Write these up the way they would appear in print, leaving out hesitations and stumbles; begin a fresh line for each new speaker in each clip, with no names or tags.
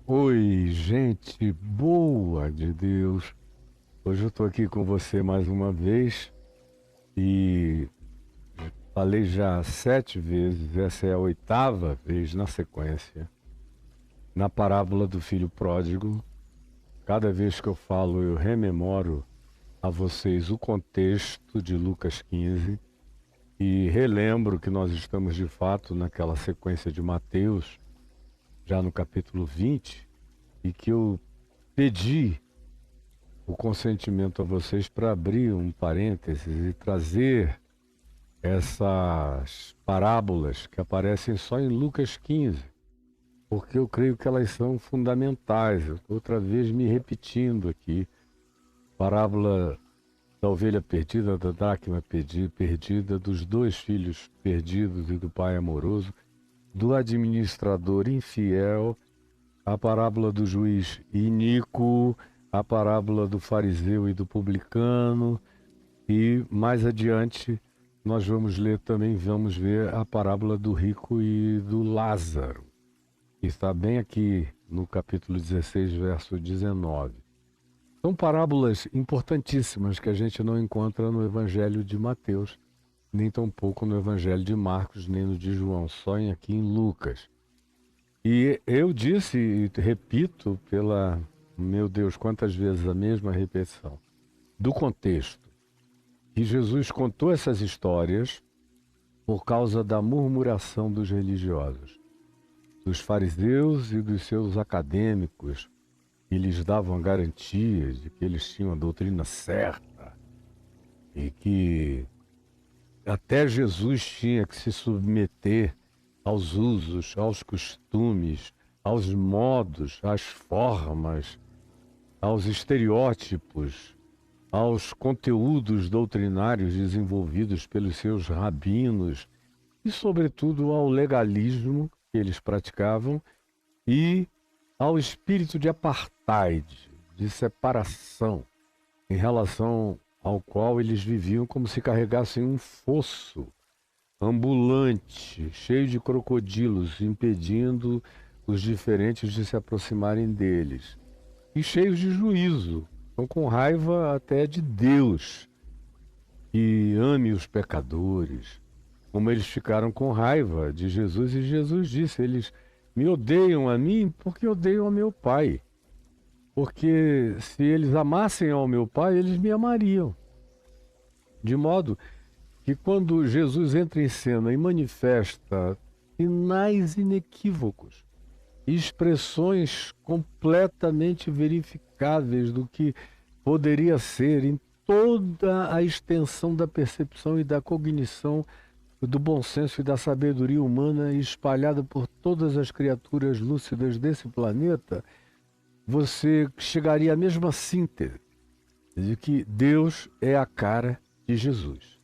Oi, gente boa de Deus. Hoje eu estou aqui com você mais uma vez e falei já 7 vezes, essa é a 8ª vez na sequência, na parábola do filho pródigo. Cada vez que eu falo, eu rememoro a vocês o contexto de Lucas 15 e relembro que nós estamos de fato naquela sequência de Mateus, já no capítulo 20, e que eu pedi o consentimento a vocês para abrir um parênteses e trazer essas parábolas que aparecem só em Lucas 15, porque eu creio que elas são fundamentais. Eu estou outra vez me repetindo aqui. Parábola da ovelha perdida, da dracma perdida, dos dois filhos perdidos e do pai amoroso, do administrador infiel, a parábola do juiz iníquo, a parábola do fariseu e do publicano, e mais adiante nós vamos ler também, vamos ver a parábola do rico e do Lázaro, que está bem aqui no capítulo 16, verso 19. São parábolas importantíssimas que a gente não encontra no Evangelho de Mateus, nem tampouco no Evangelho de Marcos, nem no de João, só aqui em Lucas. E eu disse e repito meu Deus, quantas vezes a mesma repetição, do contexto, que Jesus contou essas histórias por causa da murmuração dos religiosos, dos fariseus e dos seus acadêmicos, que lhes davam garantias de que eles tinham a doutrina certa e que até Jesus tinha que se submeter aos usos, aos costumes, aos modos, às formas, aos estereótipos, aos conteúdos doutrinários desenvolvidos pelos seus rabinos e, sobretudo, ao legalismo que eles praticavam e ao espírito de apartheid, de separação, em relação ao qual eles viviam como se carregassem um fosso ambulante, cheio de crocodilos, impedindo os diferentes de se aproximarem deles. E cheios de juízo, estão com raiva até de Deus, que ame os pecadores, como eles ficaram com raiva de Jesus. E Jesus disse, eles me odeiam a mim porque odeiam ao meu Pai. Porque se eles amassem ao meu Pai, eles me amariam. De modo que quando Jesus entra em cena e manifesta sinais inequívocos, expressões completamente verificáveis do que poderia ser em toda a extensão da percepção e da cognição, do bom senso e da sabedoria humana espalhada por todas as criaturas lúcidas desse planeta, você chegaria à mesma síntese de que Deus é a cara de Jesus.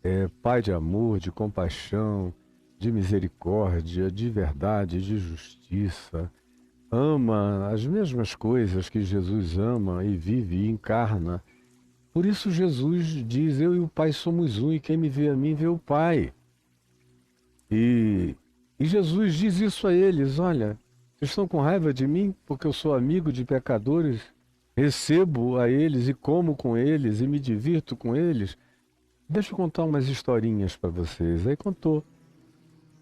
É Pai de amor, de compaixão, de misericórdia, de verdade, de justiça. Ama as mesmas coisas que Jesus ama e vive e encarna. Por isso Jesus diz, eu e o Pai somos um, e quem me vê a mim vê o Pai. E Jesus diz isso a eles, olha, vocês estão com raiva de mim porque eu sou amigo de pecadores, recebo a eles e como com eles e me divirto com eles. Deixa eu contar umas historinhas para vocês. Aí contou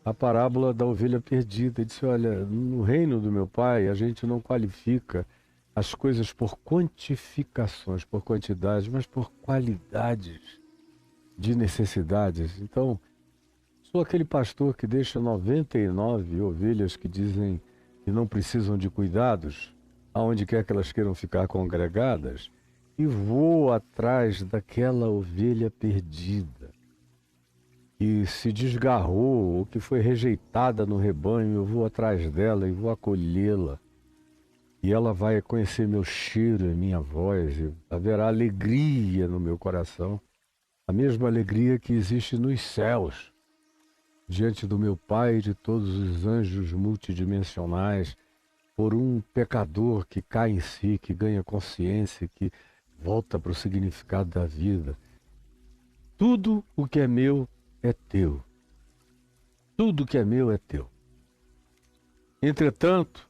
a parábola da ovelha perdida. Ele disse, olha, no reino do meu pai a gente não qualifica as coisas por quantificações, por quantidades, mas por qualidades de necessidades. Então, sou aquele pastor que deixa 99 ovelhas que dizem que não precisam de cuidados, aonde quer que elas queiram ficar congregadas, e vou atrás daquela ovelha perdida, que se desgarrou ou que foi rejeitada no rebanho. Eu vou atrás dela e vou acolhê-la. E ela vai conhecer meu cheiro e minha voz, e haverá alegria no meu coração, a mesma alegria que existe nos céus, diante do meu Pai e de todos os anjos multidimensionais, por um pecador que cai em si, que ganha consciência, que volta para o significado da vida. Tudo o que é meu é teu. Tudo que é meu é teu. Entretanto,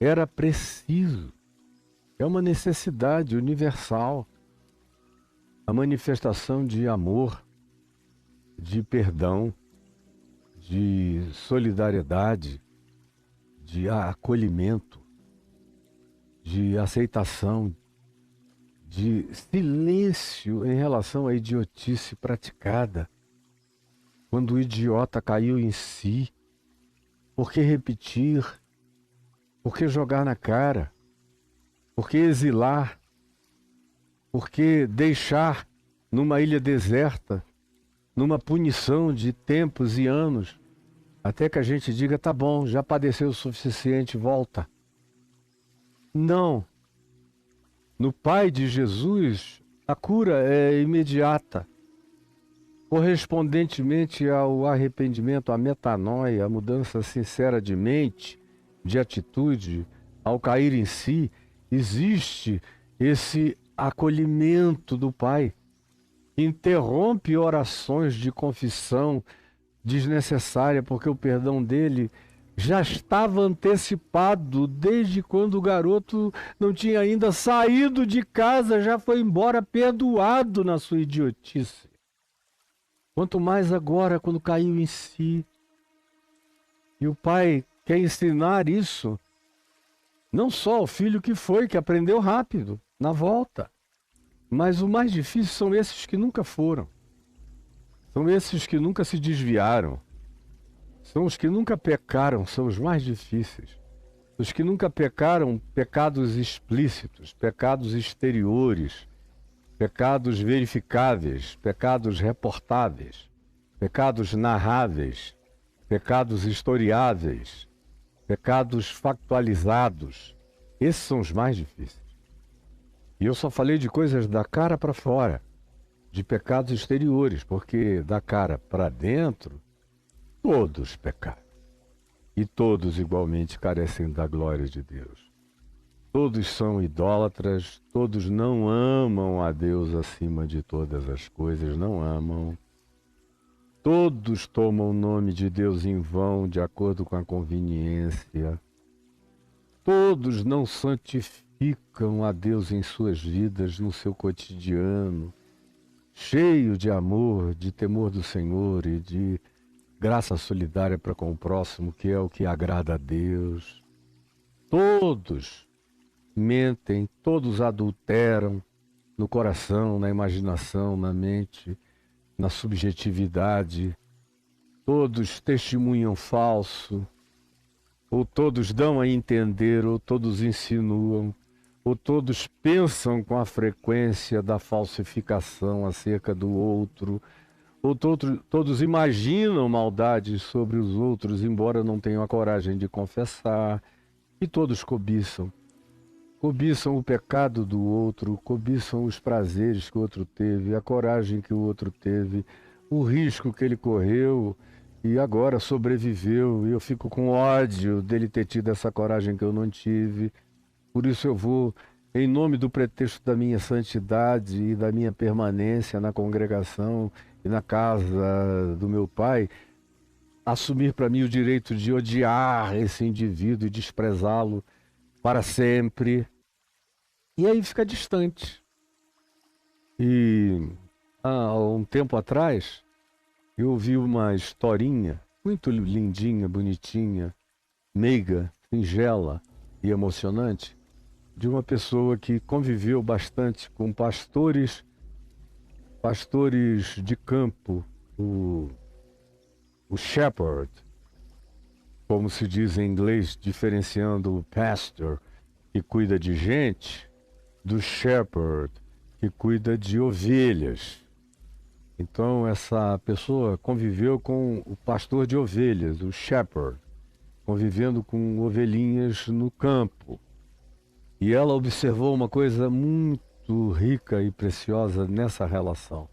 era preciso. É uma necessidade universal. A manifestação de amor, de perdão, de solidariedade, de acolhimento, de aceitação, de silêncio em relação à idiotice praticada. Quando o idiota caiu em si, por que repetir? Por que jogar na cara? Por que exilar? Por que deixar numa ilha deserta, numa punição de tempos e anos, até que a gente diga, tá bom, já padeceu o suficiente, volta? Não. No Pai de Jesus, a cura é imediata. Correspondentemente ao arrependimento, à metanoia, à mudança sincera de mente, de atitude, ao cair em si, existe esse acolhimento do Pai. Interrompe orações de confissão desnecessária, porque o perdão dele já estava antecipado desde quando o garoto não tinha ainda saído de casa, já foi embora perdoado na sua idiotice. Quanto mais agora, quando caiu em si. E o Pai quer ensinar isso, não só ao filho que aprendeu rápido, na volta. Mas o mais difícil são esses que nunca foram. São esses que nunca se desviaram. São os que nunca pecaram, são os mais difíceis. Os que nunca pecaram pecados explícitos, pecados exteriores, pecados verificáveis, pecados reportáveis, pecados narráveis, pecados historiáveis, pecados factualizados. Esses são os mais difíceis. E eu só falei de coisas da cara para fora, de pecados exteriores, porque da cara para dentro, todos pecaram. E todos igualmente carecem da glória de Deus. Todos são idólatras, todos não amam a Deus acima de todas as coisas, não amam. Todos tomam o nome de Deus em vão, de acordo com a conveniência. Todos não santificam a Deus em suas vidas, no seu cotidiano, cheio de amor, de temor do Senhor e de graça solidária para com o próximo, que é o que agrada a Deus. Todos mentem, todos adulteram no coração, na imaginação, na mente, na subjetividade. Todos testemunham falso, ou todos dão a entender, ou todos insinuam, ou todos pensam com a frequência da falsificação acerca do outro, ou todos imaginam maldades sobre os outros, embora não tenham a coragem de confessar, e todos cobiçam. Cobiçam o pecado do outro, cobiçam os prazeres que o outro teve, a coragem que o outro teve, o risco que ele correu e agora sobreviveu. E eu fico com ódio dele ter tido essa coragem que eu não tive. Por isso eu vou, em nome do pretexto da minha santidade e da minha permanência na congregação e na casa do meu Pai, assumir para mim o direito de odiar esse indivíduo e desprezá-lo para sempre. E aí fica distante. E há um tempo atrás, eu ouvi uma historinha muito lindinha, bonitinha, meiga, singela e emocionante, de uma pessoa que conviveu bastante com pastores de campo, o shepherd, como se diz em inglês, diferenciando o pastor, que cuida de gente, do shepherd, que cuida de ovelhas. Então essa pessoa conviveu com o pastor de ovelhas, o shepherd, convivendo com ovelhinhas no campo. E ela observou uma coisa muito rica e preciosa nessa relação.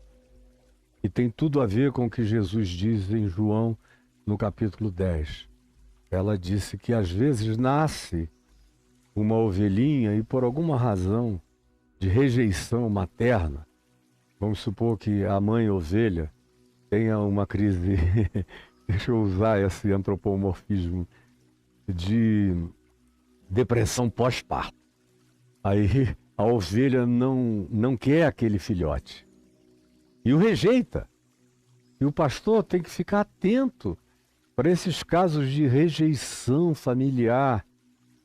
E tem tudo a ver com o que Jesus diz em João, no capítulo 10. Ela disse que às vezes nasce uma ovelhinha e por alguma razão de rejeição materna, vamos supor que a mãe ovelha tenha uma crise, deixa eu usar esse antropomorfismo, de depressão pós-parto. Aí a ovelha não quer aquele filhote e o rejeita. E o pastor tem que ficar atento para esses casos de rejeição familiar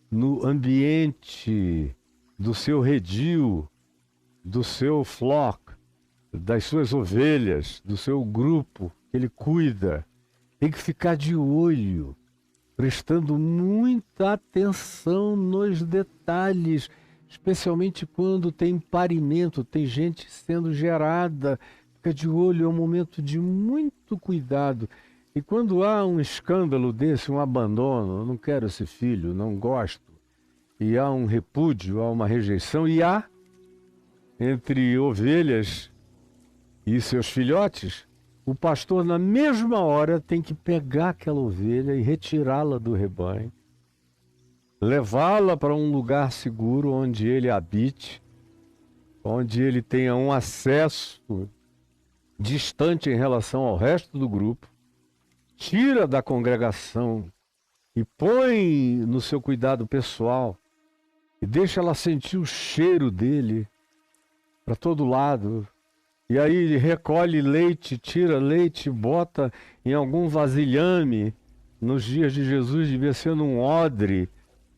no ambiente do seu redil, do seu flock, das suas ovelhas, do seu grupo que ele cuida. Tem que ficar de olho, prestando muita atenção nos detalhes, especialmente quando tem parimento, tem gente sendo gerada. Fica de olho, é um momento de muito cuidado. E quando há um escândalo desse, um abandono, eu não quero esse filho, não gosto, e há um repúdio, há uma rejeição, e há entre ovelhas e seus filhotes, o pastor na mesma hora tem que pegar aquela ovelha e retirá-la do rebanho, levá-la para um lugar seguro onde ele habite, onde ele tenha um acesso distante em relação ao resto do grupo, tira da congregação e põe no seu cuidado pessoal e deixa ela sentir o cheiro dele para todo lado. E aí ele recolhe leite, tira leite, bota em algum vasilhame. Nos dias de Jesus devia ser num odre,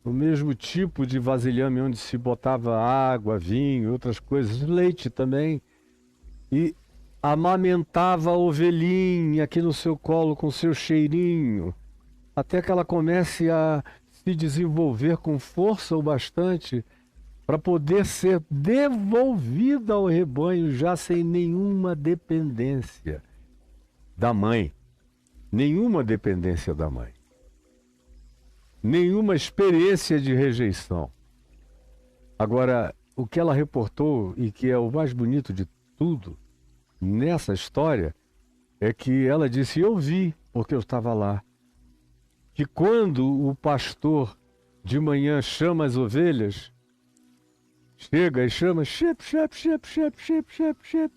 o mesmo tipo de vasilhame onde se botava água, vinho, outras coisas, leite também. E amamentava a ovelhinha aqui no seu colo com seu cheirinho, até que ela comece a se desenvolver com força o bastante para poder ser devolvida ao rebanho já sem nenhuma dependência da mãe. Nenhuma dependência da mãe. Nenhuma experiência de rejeição. Agora, o que ela reportou, e que é o mais bonito de tudo nessa história, é que ela disse: eu vi, porque eu estava lá, que quando o pastor de manhã chama as ovelhas, chega e chama, shep, shep, shep, shep, shep, shep, shep.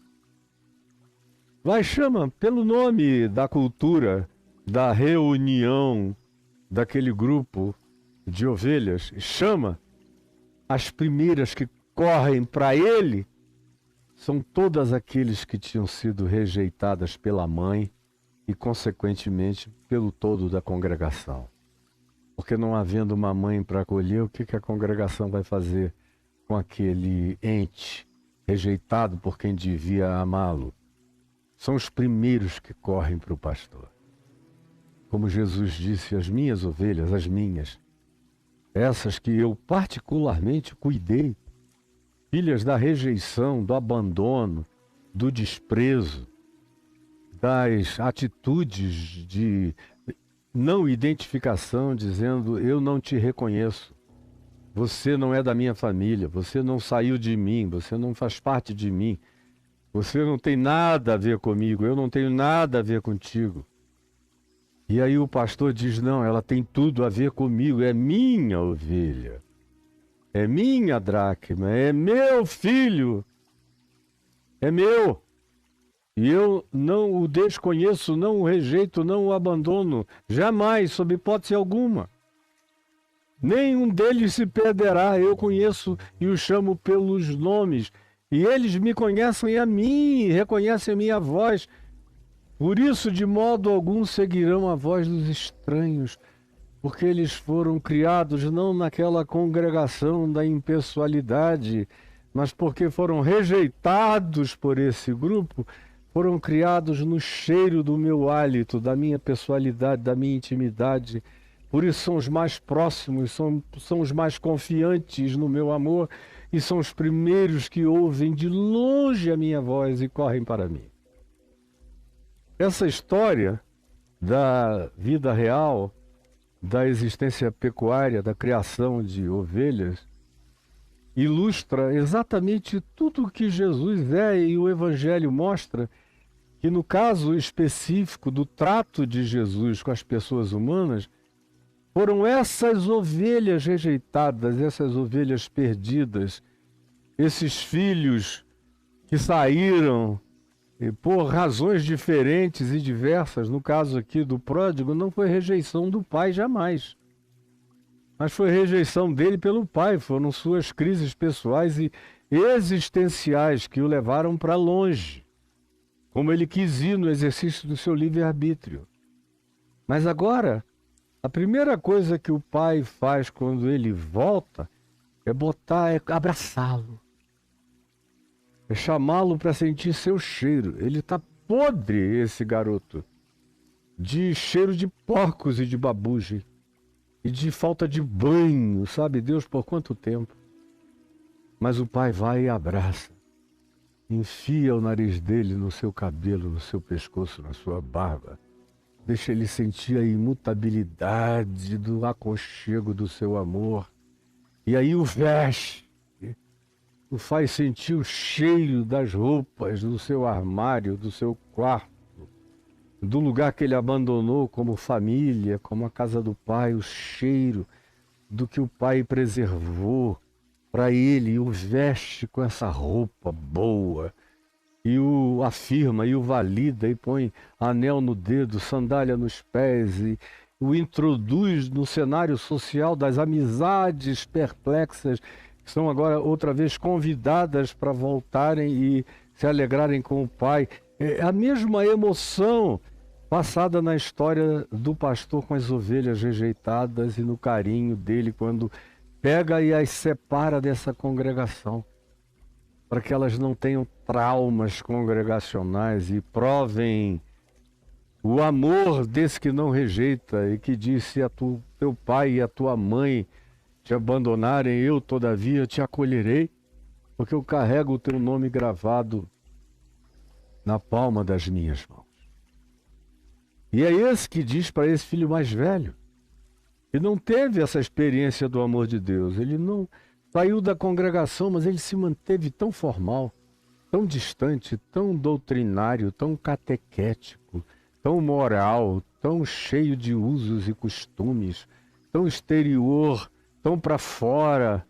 Vai, chama pelo nome da cultura, da reunião, daquele grupo de ovelhas. Chama. As primeiras que correm para ele são todas aqueles que tinham sido rejeitadas pela mãe e, consequentemente, pelo todo da congregação. Porque não havendo uma mãe para acolher, o que a congregação vai fazer com aquele ente rejeitado por quem devia amá-lo? São os primeiros que correm para o pastor. Como Jesus disse, as minhas ovelhas, as minhas, essas que eu particularmente cuidei, filhas da rejeição, do abandono, do desprezo, das atitudes de não identificação, dizendo: eu não te reconheço, você não é da minha família, você não saiu de mim, você não faz parte de mim, você não tem nada a ver comigo, eu não tenho nada a ver contigo. E aí o pastor diz: não, ela tem tudo a ver comigo, é minha ovelha, é minha dracma, é meu filho, é meu. E eu não o desconheço, não o rejeito, não o abandono, jamais, sob hipótese alguma. Nenhum deles se perderá, eu conheço e os chamo pelos nomes. E eles me conhecem a mim, reconhecem a minha voz. Por isso, de modo algum, seguirão a voz dos estranhos, porque eles foram criados não naquela congregação da impessoalidade, mas porque foram rejeitados por esse grupo, foram criados no cheiro do meu hálito, da minha pessoalidade, da minha intimidade. Por isso são os mais próximos, são os mais confiantes no meu amor e são os primeiros que ouvem de longe a minha voz e correm para mim. Essa história da vida real, da existência pecuária, da criação de ovelhas, ilustra exatamente tudo o que Jesus é, e o Evangelho mostra que no caso específico do trato de Jesus com as pessoas humanas, foram essas ovelhas rejeitadas, essas ovelhas perdidas, esses filhos que saíram por razões diferentes e diversas. No caso aqui do pródigo, não foi rejeição do pai jamais. Mas foi rejeição dele pelo pai, foram suas crises pessoais e existenciais que o levaram para longe, como ele quis ir no exercício do seu livre-arbítrio. Mas agora, a primeira coisa que o pai faz quando ele volta é abraçá-lo, é chamá-lo para sentir seu cheiro. Ele está podre, esse garoto, de cheiro de porcos e de babugem, e de falta de banho, sabe Deus por quanto tempo. Mas o pai vai e abraça, enfia o nariz dele no seu cabelo, no seu pescoço, na sua barba, deixa ele sentir a imutabilidade do aconchego do seu amor, e aí o veste, o faz sentir o cheiro das roupas do seu armário, do seu quarto, do lugar que ele abandonou como família, como a casa do pai, o cheiro do que o pai preservou para ele, e o veste com essa roupa boa, e o afirma, e o valida, e põe anel no dedo, sandália nos pés, e o introduz no cenário social das amizades perplexas, que são agora outra vez convidadas para voltarem e se alegrarem com o pai. É a mesma emoção passada na história do pastor com as ovelhas rejeitadas e no carinho dele quando pega e as separa dessa congregação, para que elas não tenham traumas congregacionais e provem o amor desse que não rejeita e que disse: teu pai e a tua mãe te abandonarem, eu todavia te acolherei, porque eu carrego o teu nome gravado na palma das minhas mãos. E é esse que diz para esse filho mais velho, que não teve essa experiência do amor de Deus. Ele não saiu da congregação, mas ele se manteve tão formal, tão distante, tão doutrinário, tão catequético, tão moral, tão cheio de usos e costumes, tão exterior, tão para fora,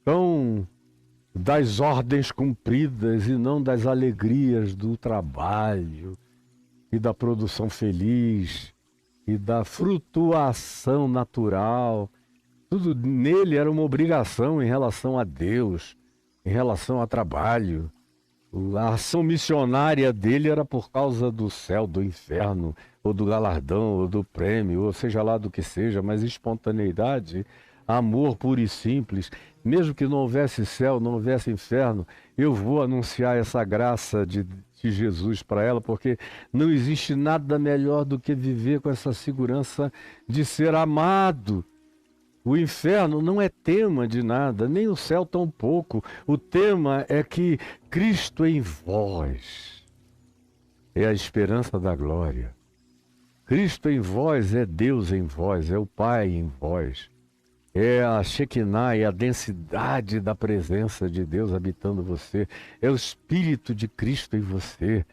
tão das ordens cumpridas e não das alegrias do trabalho e da produção feliz e da frutuação natural. Tudo nele era uma obrigação em relação a Deus, em relação a trabalho. A ação missionária dele era por causa do céu, do inferno, ou do galardão, ou do prêmio, ou seja lá do que seja, mas espontaneidade, amor puro e simples. Mesmo que não houvesse céu, não houvesse inferno, eu vou anunciar essa graça de Jesus para ela, porque não existe nada melhor do que viver com essa segurança de ser amado. O inferno não é tema de nada, nem o céu tampouco. O tema é que Cristo em vós é a esperança da glória. Cristo em vós é Deus em vós, é o Pai em vós. É a Shekinah, é a densidade da presença de Deus habitando você. É o Espírito de Cristo em você.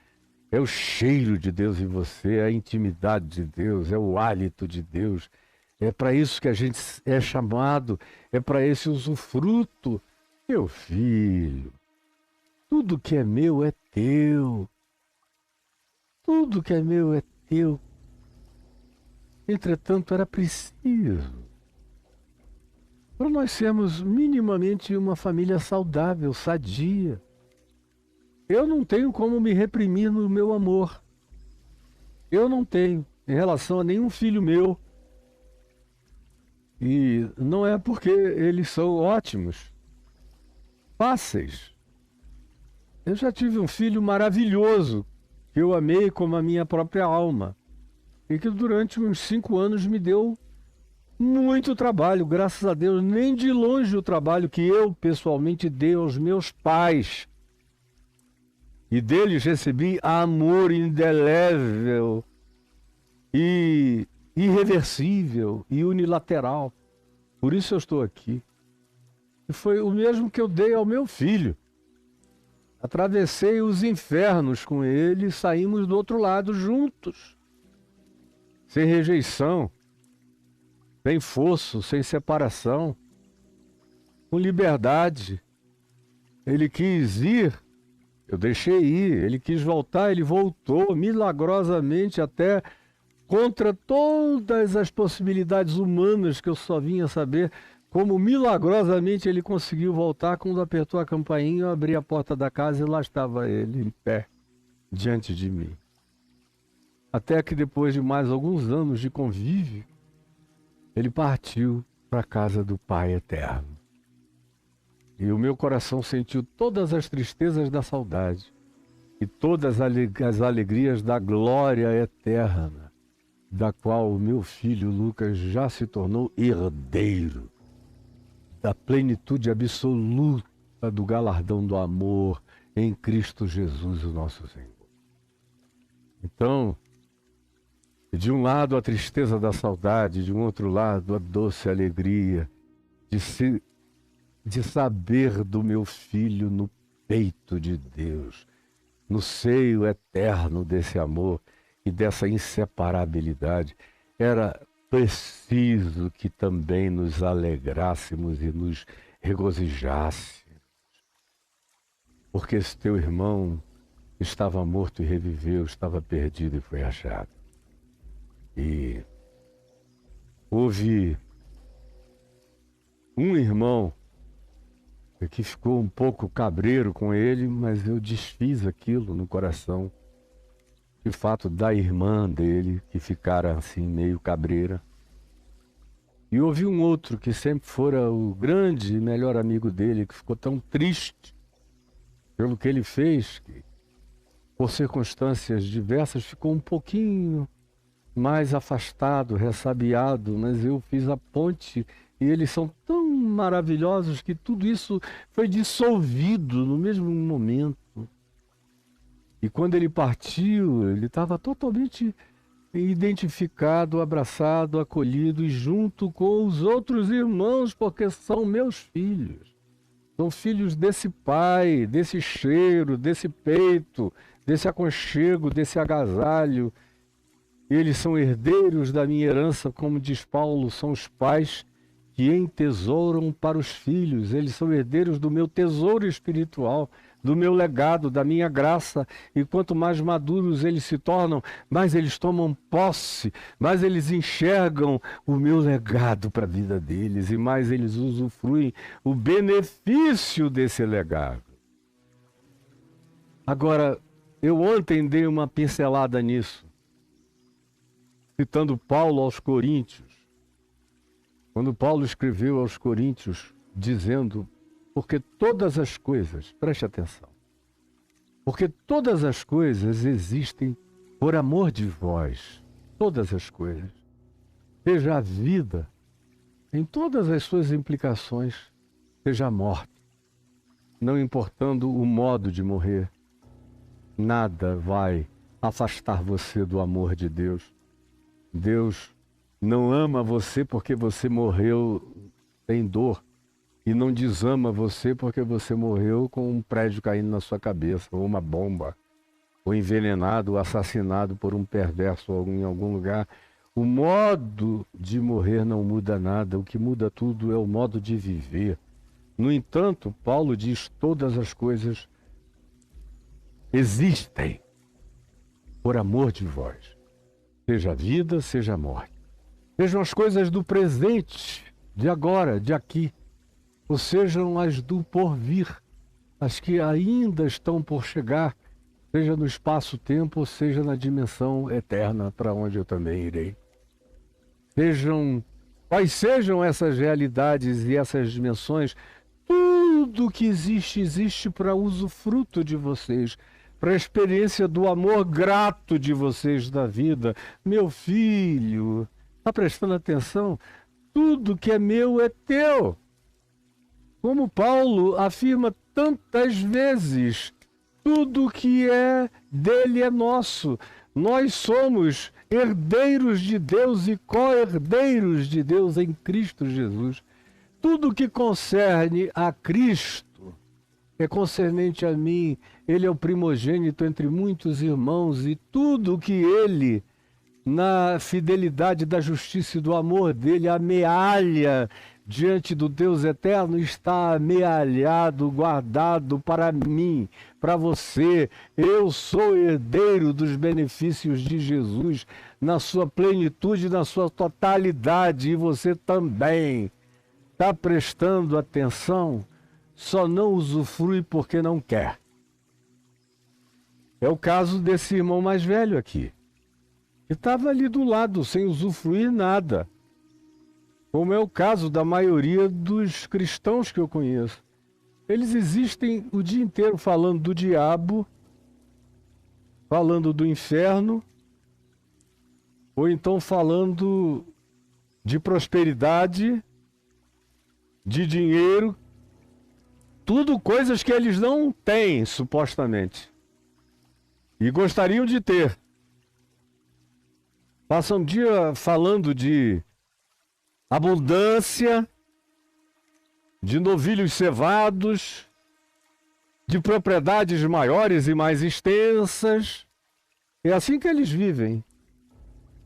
É o cheiro de Deus em você, é a intimidade de Deus, é o hálito de Deus. É para isso que a gente é chamado, é para esse usufruto. Meu filho, tudo que é meu é teu. Tudo que é meu é teu. Entretanto, era preciso, para nós sermos minimamente uma família saudável, sadia. Eu não tenho como me reprimir no meu amor. Eu não tenho, em relação a nenhum filho meu. E não é porque eles são ótimos, fáceis. Eu já tive um filho maravilhoso, que eu amei como a minha própria alma, e que durante uns 5 anos me deu muito trabalho, graças a Deus, nem de longe o trabalho que eu pessoalmente dei aos meus pais. E deles recebi amor indelével e irreversível e unilateral. Por isso eu estou aqui. E foi o mesmo que eu dei ao meu filho. Atravessei os infernos com ele e saímos do outro lado juntos. Sem rejeição, sem fosso, sem separação, com liberdade. Ele quis ir, eu deixei ir. Ele quis voltar, ele voltou milagrosamente até contra todas as possibilidades humanas que eu só vinha saber, como milagrosamente ele conseguiu voltar. Quando apertou a campainha, eu abri a porta da casa e lá estava ele, em pé, diante de mim. Até que depois de mais alguns anos de convívio, ele partiu para a casa do Pai Eterno. E o meu coração sentiu todas as tristezas da saudade e todas as alegrias da glória eterna, da qual o meu filho Lucas já se tornou herdeiro, da plenitude absoluta do galardão do amor em Cristo Jesus, o nosso Senhor. Então, de um lado a tristeza da saudade, de um outro lado a doce alegria de saber do meu filho no peito de Deus, no seio eterno desse amor e dessa inseparabilidade. Era preciso que também nos alegrássemos e nos regozijássemos, porque esse teu irmão estava morto e reviveu, estava perdido e foi achado. E houve um irmão que ficou um pouco cabreiro com ele, mas eu desfiz aquilo no coração. De fato, da irmã dele, que ficara assim meio cabreira. E houve um outro que sempre fora o grande e melhor amigo dele, que ficou tão triste pelo que ele fez, que por circunstâncias diversas ficou um pouquinho mais afastado, ressabiado, mas eu fiz a ponte e eles são tão maravilhosos que tudo isso foi dissolvido no mesmo momento. E quando ele partiu, ele estava totalmente identificado, abraçado, acolhido e junto com os outros irmãos, porque são meus filhos. São filhos desse pai, desse cheiro, desse peito, desse aconchego, desse agasalho. Eles são herdeiros da minha herança, como diz Paulo, são os pais que entesouram para os filhos. Eles são herdeiros do meu tesouro espiritual, do meu legado, da minha graça. E quanto mais maduros eles se tornam, mais eles tomam posse, mais eles enxergam o meu legado para a vida deles e mais eles usufruem o benefício desse legado. Agora, eu ontem dei uma pincelada nisso, citando Paulo aos Coríntios. Quando Paulo escreveu aos Coríntios, dizendo, porque todas as coisas, preste atenção, porque todas as coisas existem por amor de vós, todas as coisas, seja a vida, em todas as suas implicações, seja a morte, não importando o modo de morrer, nada vai afastar você do amor de Deus. Deus não ama você porque você morreu sem dor e não desama você porque você morreu com um prédio caindo na sua cabeça, ou uma bomba, ou envenenado, ou assassinado por um perverso em algum lugar. O modo de morrer não muda nada, o que muda tudo é o modo de viver. No entanto, Paulo diz, todas as coisas existem por amor de vós. Seja a vida, seja a morte. Sejam as coisas do presente, de agora, de aqui, ou sejam as do porvir, as que ainda estão por chegar, seja no espaço-tempo, ou seja na dimensão eterna, para onde eu também irei. Quais sejam essas realidades e essas dimensões, tudo que existe, existe para usufruto de vocês, para a experiência do amor grato de vocês da vida. Meu filho, está prestando atenção? Tudo que é meu é teu. Como Paulo afirma tantas vezes, tudo que é dele é nosso. Nós somos herdeiros de Deus e co-herdeiros de Deus em Cristo Jesus. Tudo que concerne a Cristo é concernente a mim. Ele é o primogênito entre muitos irmãos e tudo que ele, na fidelidade da justiça e do amor dele, amealha diante do Deus eterno, está amealhado, guardado para mim, para você. Eu sou herdeiro dos benefícios de Jesus, na sua plenitude, na sua totalidade, e você também está prestando atenção, só não usufrui porque não quer. É o caso desse irmão mais velho aqui, que estava ali do lado, sem usufruir nada. Como é o caso da maioria dos cristãos que eu conheço. Eles existem o dia inteiro falando do diabo, falando do inferno, ou então falando de prosperidade, de dinheiro, tudo coisas que eles não têm, supostamente, e gostariam de ter. Passam um dia falando de abundância, de novilhos cevados, de propriedades maiores e mais extensas. É assim que eles vivem.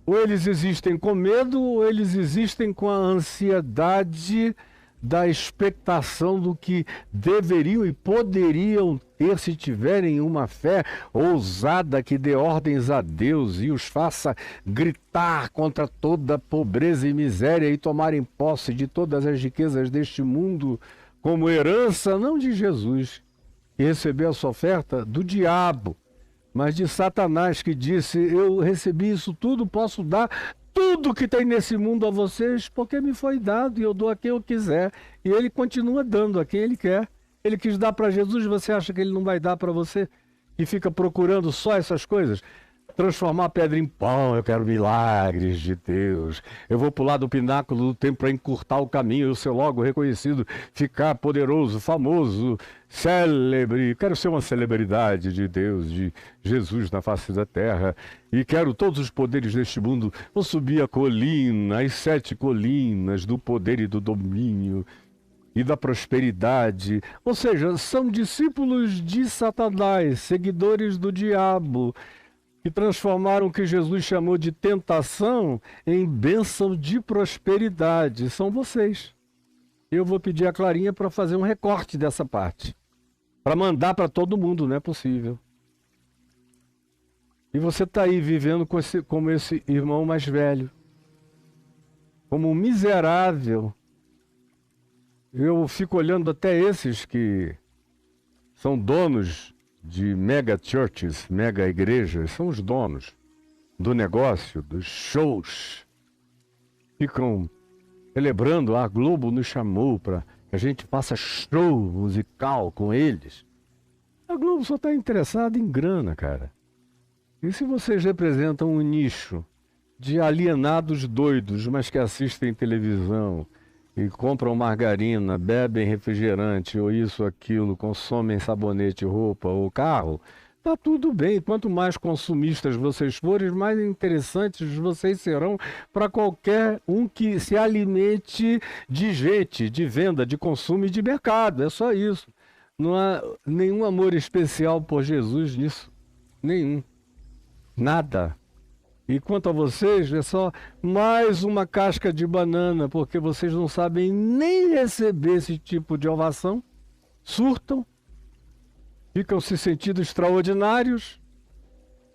Ou eles existem com medo, ou eles existem com a ansiedade da expectação do que deveriam e poderiam ter se tiverem uma fé ousada que dê ordens a Deus e os faça gritar contra toda pobreza e miséria e tomarem posse de todas as riquezas deste mundo como herança, não de Jesus, que recebeu essa oferta do diabo, mas de Satanás, que disse: eu recebi isso tudo, posso dar tudo que tem nesse mundo a vocês, porque me foi dado e eu dou a quem eu quiser. E ele continua dando a quem ele quer. Ele quis dar para Jesus, você acha que ele não vai dar para você? E fica procurando só essas coisas? Transformar pedra em pão, eu quero milagres de Deus. Eu vou pular do pináculo do templo para encurtar o caminho, eu ser logo reconhecido, ficar poderoso, famoso, célebre. Quero ser uma celebridade de Deus, de Jesus na face da terra. E quero todos os poderes deste mundo. Vou subir a colina, as 7 colinas do poder e do domínio e da prosperidade. Ou seja, são discípulos de Satanás, seguidores do diabo, que transformaram o que Jesus chamou de tentação em bênção de prosperidade. São vocês. Eu vou pedir a Clarinha para fazer um recorte dessa parte, para mandar para todo mundo, não é possível. E você está aí vivendo como esse irmão mais velho, como um miserável. Eu fico olhando até esses que são donos de mega churches, mega igrejas, são os donos do negócio, dos shows. Ficam celebrando, a Globo nos chamou para que a gente faça show musical com eles. A Globo só está interessada em grana, cara. E se vocês representam um nicho de alienados doidos, mas que assistem televisão e compram margarina, bebem refrigerante, ou isso, aquilo, consomem sabonete, roupa ou carro, tá tudo bem. Quanto mais consumistas vocês forem, mais interessantes vocês serão para qualquer um que se alimente de gente, de venda, de consumo e de mercado. É só isso. Não há nenhum amor especial por Jesus nisso. Nenhum. Nada. E quanto a vocês, é só mais uma casca de banana, porque vocês não sabem nem receber esse tipo de ovação, surtam, ficam se sentindo extraordinários,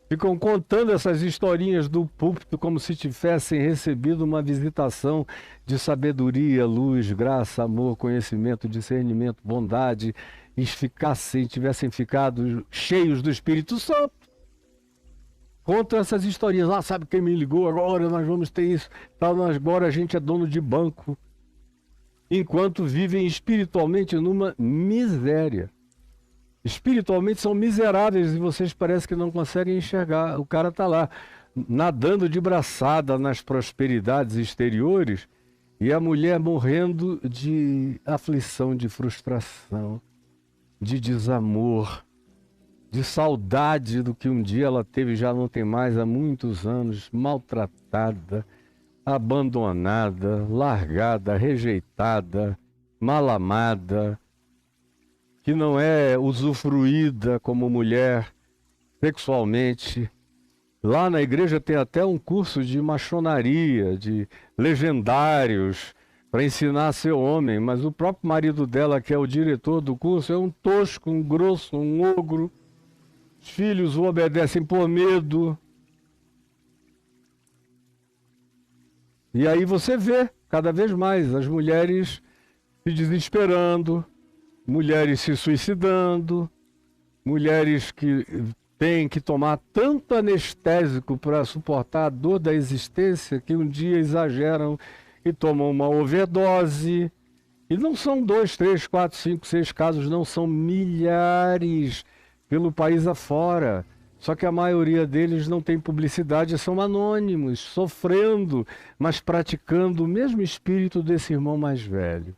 ficam contando essas historinhas do púlpito como se tivessem recebido uma visitação de sabedoria, luz, graça, amor, conhecimento, discernimento, bondade, e tivessem ficado cheios do Espírito Santo. Contam essas historinhas. Ah, sabe quem me ligou? Agora nós vamos ter isso. Agora a gente é dono de banco. Enquanto vivem espiritualmente numa miséria. Espiritualmente são miseráveis e vocês parecem que não conseguem enxergar. O cara está lá, nadando de braçada nas prosperidades exteriores, e a mulher morrendo de aflição, de frustração, de desamor, de saudade do que um dia ela teve, já não tem mais há muitos anos, maltratada, abandonada, largada, rejeitada, mal amada, que não é usufruída como mulher sexualmente. Lá na igreja tem até um curso de maçonaria, de legendários, para ensinar a ser homem, mas o próprio marido dela, que é o diretor do curso, é um tosco, um grosso, um ogro. Os filhos o obedecem por medo. E aí você vê cada vez mais as mulheres se desesperando, mulheres se suicidando, mulheres que têm que tomar tanto anestésico para suportar a dor da existência que um dia exageram e tomam uma overdose. E não são 2, 3, 4, 5, 6 casos, não, são milhares pelo país afora. Só que a maioria deles não tem publicidade, são anônimos, sofrendo, mas praticando o mesmo espírito desse irmão mais velho.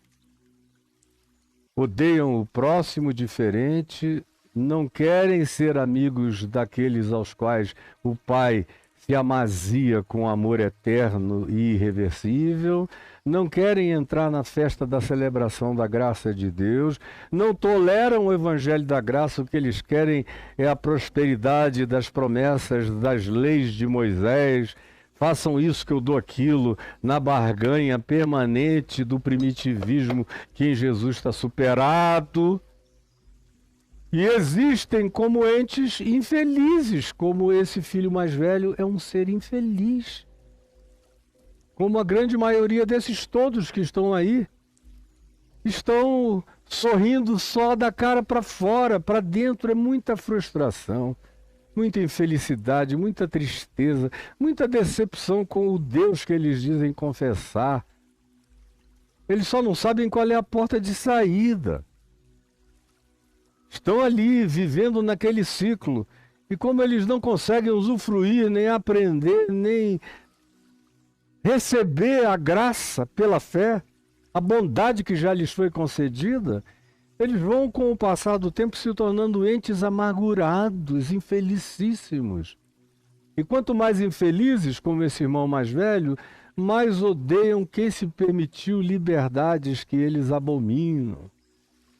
Odeiam o próximo diferente, não querem ser amigos daqueles aos quais o Pai se amazia com amor eterno e irreversível, não querem entrar na festa da celebração da graça de Deus, não toleram o evangelho da graça, o que eles querem é a prosperidade das promessas, das leis de Moisés. Façam isso que eu dou aquilo, na barganha permanente do primitivismo que em Jesus está superado. E existem como entes infelizes, como esse filho mais velho é um ser infeliz. Como a grande maioria desses todos que estão aí, estão sorrindo só da cara para fora, para dentro é muita frustração, muita infelicidade, muita tristeza, muita decepção com o Deus que eles dizem confessar. Eles só não sabem qual é a porta de saída. Estão ali vivendo naquele ciclo. E como eles não conseguem usufruir, nem aprender, nem receber a graça pela fé, a bondade que já lhes foi concedida, eles vão, com o passar do tempo, se tornando entes amargurados, infelicíssimos. E quanto mais infelizes, como esse irmão mais velho, mais odeiam quem se permitiu liberdades que eles abominam.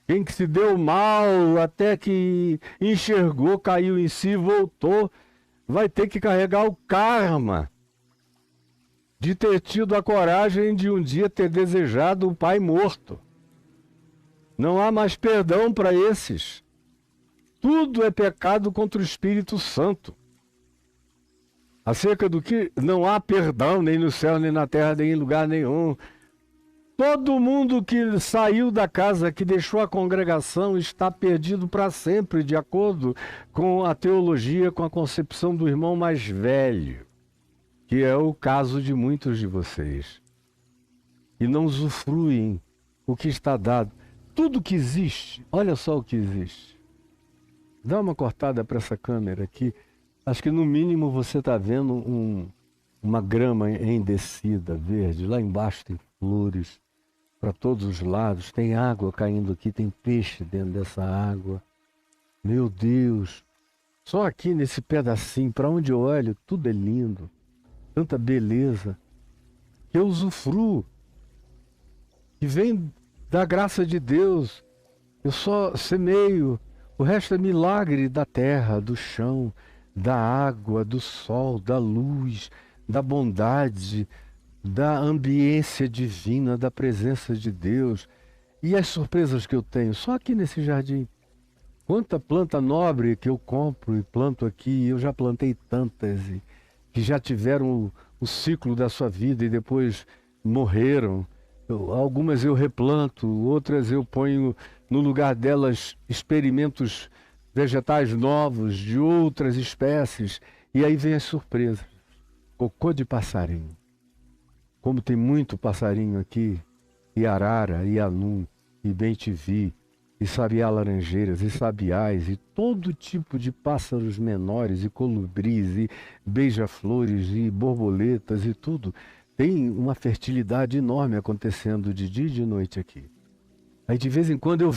Quem que se deu mal até que enxergou, caiu em si, voltou, vai ter que carregar o karma de ter tido a coragem de um dia ter desejado o pai morto. Não há mais perdão para esses. Tudo é pecado contra o Espírito Santo. Acerca do que não há perdão nem no céu, nem na terra, nem em lugar nenhum. Todo mundo que saiu da casa, que deixou a congregação, está perdido para sempre, de acordo com a teologia, com a concepção do irmão mais velho, que é o caso de muitos de vocês. E não usufruem o que está dado. Tudo que existe, olha só o que existe. Dá uma cortada para essa câmera aqui. Acho que no mínimo você está vendo uma grama em descida, verde. Lá embaixo tem flores para todos os lados. Tem água caindo aqui, tem peixe dentro dessa água. Meu Deus! Só aqui nesse pedacinho, para onde eu olho, tudo é lindo. Tanta beleza. Que eu usufruo. Que vem da graça de Deus. Eu só semeio. O resto é milagre da terra, do chão, da água, do sol, da luz, da bondade, da ambiência divina, da presença de Deus. E as surpresas que eu tenho, só aqui nesse jardim. Quanta planta nobre que eu compro e planto aqui, eu já plantei tantas, que já tiveram o ciclo da sua vida e depois morreram. Algumas eu replanto, outras eu ponho no lugar delas experimentos vegetais novos, de outras espécies, e aí vem as surpresas. Cocô de passarinho. Como tem muito passarinho aqui, e arara, e anum, e bem-te-vi, e sabiá-laranjeiras, e sabiás, e todo tipo de pássaros menores, e colibris, e beija-flores, e borboletas, e tudo. Tem uma fertilidade enorme acontecendo de dia e de noite aqui. Aí de vez em quando eu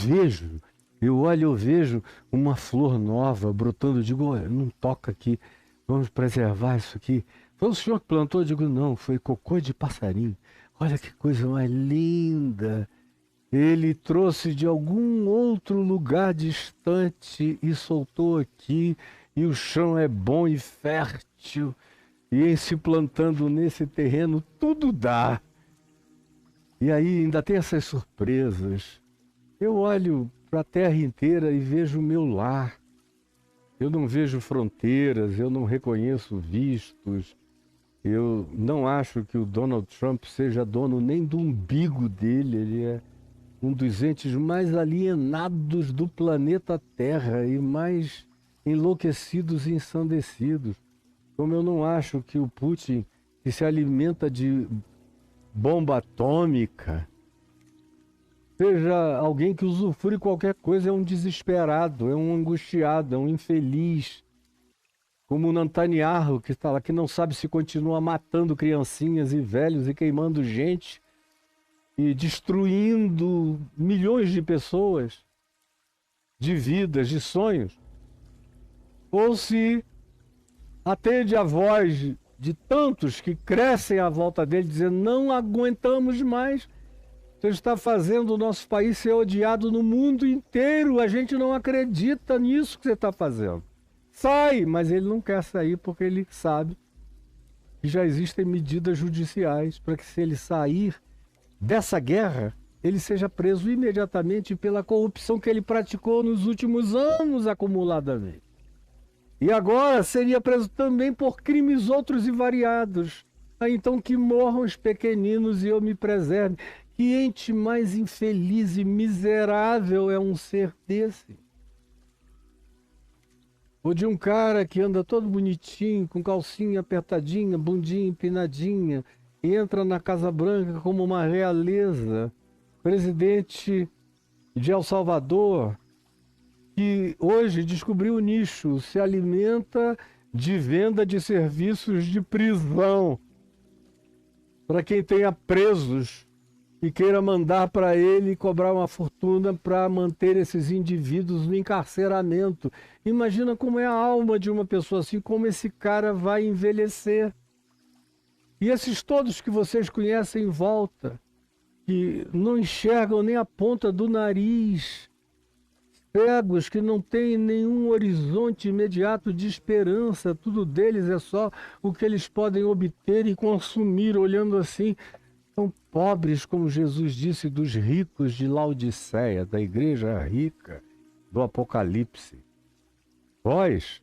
olho, eu vejo uma flor nova brotando, eu digo, olha, não toca aqui, vamos preservar isso aqui. Foi o senhor que plantou? Eu digo, não, foi cocô de passarinho. Olha que coisa mais linda. Ele trouxe de algum outro lugar distante e soltou aqui, e o chão é bom e fértil, e em se plantando nesse terreno, tudo dá. E aí ainda tem essas surpresas. Eu olho para a terra inteira e vejo o meu lar. Eu não vejo fronteiras, eu não reconheço vistos. Eu não acho que o Donald Trump seja dono nem do umbigo dele. Ele é um dos entes mais alienados do planeta Terra e mais enlouquecidos e ensandecidos. Como eu não acho que o Putin, que se alimenta de bomba atômica, seja alguém que usufrui qualquer coisa, é um desesperado, é um angustiado, é um infeliz. Como o Netanyahu, que está lá, que não sabe se continua matando criancinhas e velhos e queimando gente e destruindo milhões de pessoas, de vidas, de sonhos. Ou se atende a voz de tantos que crescem à volta dele, dizendo: não aguentamos mais, você está fazendo o nosso país ser odiado no mundo inteiro, a gente não acredita nisso que você está fazendo. Sai, mas ele não quer sair porque ele sabe que já existem medidas judiciais para que, se ele sair dessa guerra, ele seja preso imediatamente pela corrupção que ele praticou nos últimos anos acumuladamente. E agora seria preso também por crimes outros e variados. Então que morram os pequeninos e eu me preserve. Que ente mais infeliz e miserável é um ser desse? Ou de um cara que anda todo bonitinho, com calcinha apertadinha, bundinha empinadinha, e entra na Casa Branca como uma realeza, presidente de El Salvador, que hoje descobriu o nicho, se alimenta de venda de serviços de prisão para quem tenha presos e queira mandar para ele cobrar uma fortuna para manter esses indivíduos no encarceramento. Imagina como é a alma de uma pessoa assim, como esse cara vai envelhecer. E esses todos que vocês conhecem em volta, que não enxergam nem a ponta do nariz, cegos que não têm nenhum horizonte imediato de esperança, tudo deles é só o que eles podem obter e consumir, olhando assim. São pobres, como Jesus disse, dos ricos de Laodiceia, da igreja rica do Apocalipse. Vós,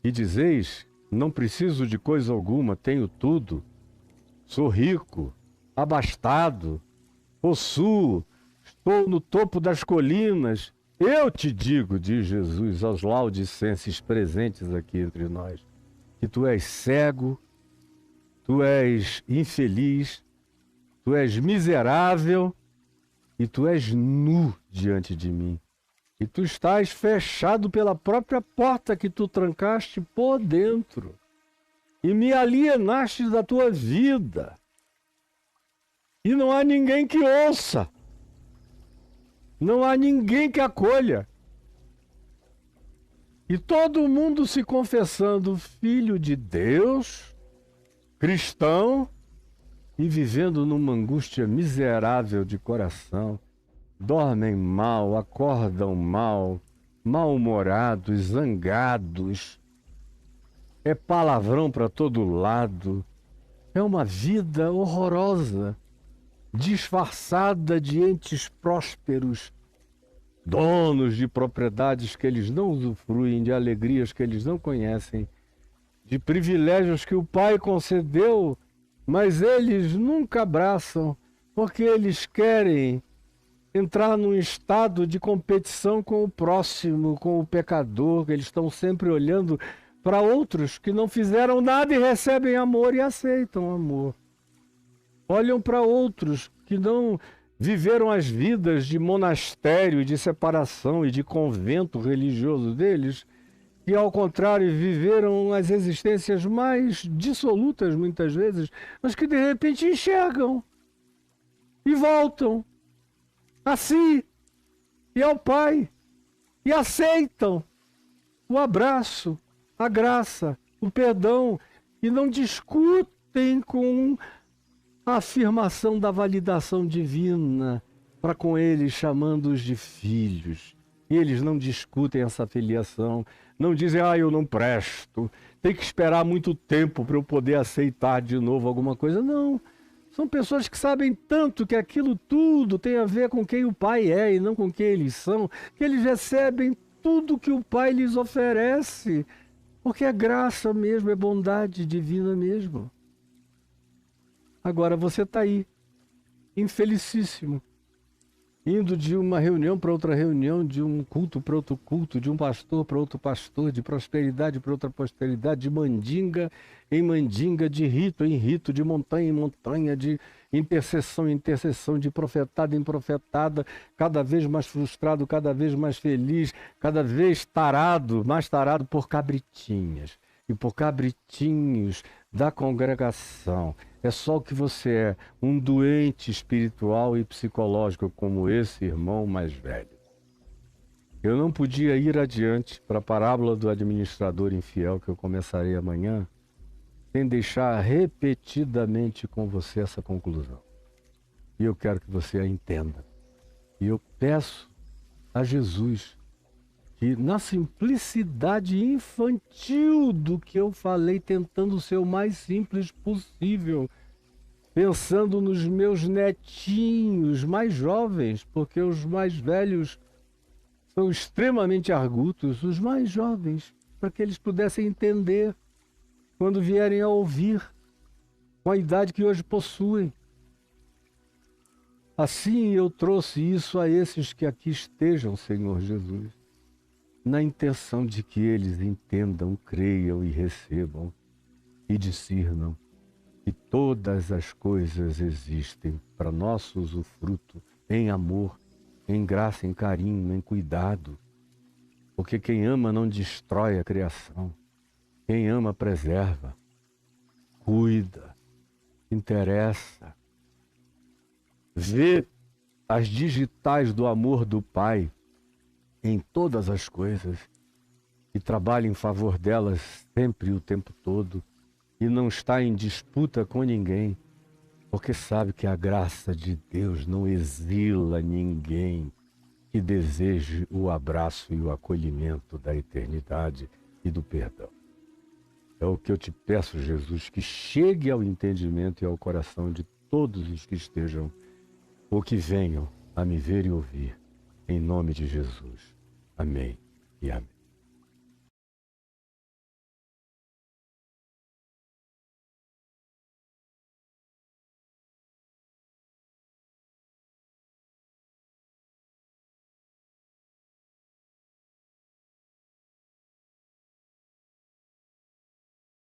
que dizeis: não preciso de coisa alguma, tenho tudo, sou rico, abastado, possuo, estou no topo das colinas. Eu te digo, diz Jesus aos laodicenses presentes aqui entre nós, que tu és cego, tu és infeliz, tu és miserável e tu és nu diante de mim. E tu estás fechado pela própria porta que tu trancaste por dentro. E me alienaste da tua vida. E não há ninguém que ouça. Não há ninguém que acolha. E todo mundo se confessando filho de Deus, cristão, e vivendo numa angústia miserável de coração. Dormem mal, acordam mal, mal-humorados, zangados. É palavrão para todo lado. É uma vida horrorosa, disfarçada de entes prósperos, donos de propriedades que eles não usufruem, de alegrias que eles não conhecem, de privilégios que o Pai concedeu, mas eles nunca abraçam, porque eles querem entrar num estado de competição com o próximo, com o pecador. Eles estão sempre olhando para outros que não fizeram nada e recebem amor e aceitam amor. Olham para outros que não viveram as vidas de monastério, de separação e de convento religioso deles, que ao contrário viveram as existências mais dissolutas muitas vezes, mas que de repente enxergam e voltam a si e ao Pai e aceitam o abraço, a graça, o perdão, e não discutem com a afirmação da validação divina para com eles, chamando-os de filhos. E eles não discutem essa filiação, não dizem: eu não presto, tem que esperar muito tempo para eu poder aceitar de novo alguma coisa. Não, são pessoas que sabem tanto que aquilo tudo tem a ver com quem o Pai é e não com quem eles são, que eles recebem tudo que o Pai lhes oferece, porque é graça mesmo, é bondade divina mesmo. Agora você está aí, infelicíssimo, indo de uma reunião para outra reunião, de um culto para outro culto, de um pastor para outro pastor, de prosperidade para outra prosperidade, de mandinga em mandinga, de rito em rito, de montanha em montanha, de intercessão em intercessão, de profetada em profetada, cada vez mais frustrado, cada vez mais feliz, cada vez tarado, mais tarado por cabritinhas e por cabritinhos da congregação. É só o que você é, um doente espiritual e psicológico como esse irmão mais velho. Eu não podia ir adiante para a parábola do administrador infiel que eu começarei amanhã, sem deixar repetidamente com você essa conclusão. E eu quero que você a entenda. E eu peço a Jesus que, na simplicidade infantil do que eu falei, tentando ser o mais simples possível, pensando nos meus netinhos mais jovens, porque os mais velhos são extremamente argutos, os mais jovens, para que eles pudessem entender quando vierem a ouvir, com a idade que hoje possuem. Assim eu trouxe isso a esses que aqui estejam, Senhor Jesus, na intenção de que eles entendam, creiam e recebam e discernam que todas as coisas existem para nosso usufruto, em amor, em graça, em carinho, em cuidado. Porque quem ama não destrói a criação. Quem ama preserva, cuida, interessa. Vê as digitais do amor do Pai em todas as coisas e trabalha em favor delas sempre e o tempo todo e não está em disputa com ninguém, porque sabe que a graça de Deus não exila ninguém que deseje o abraço e o acolhimento da eternidade e do perdão. É o que eu te peço, Jesus, que chegue ao entendimento e ao coração de todos os que estejam ou que venham a me ver e ouvir, em nome de Jesus. Amém e amém.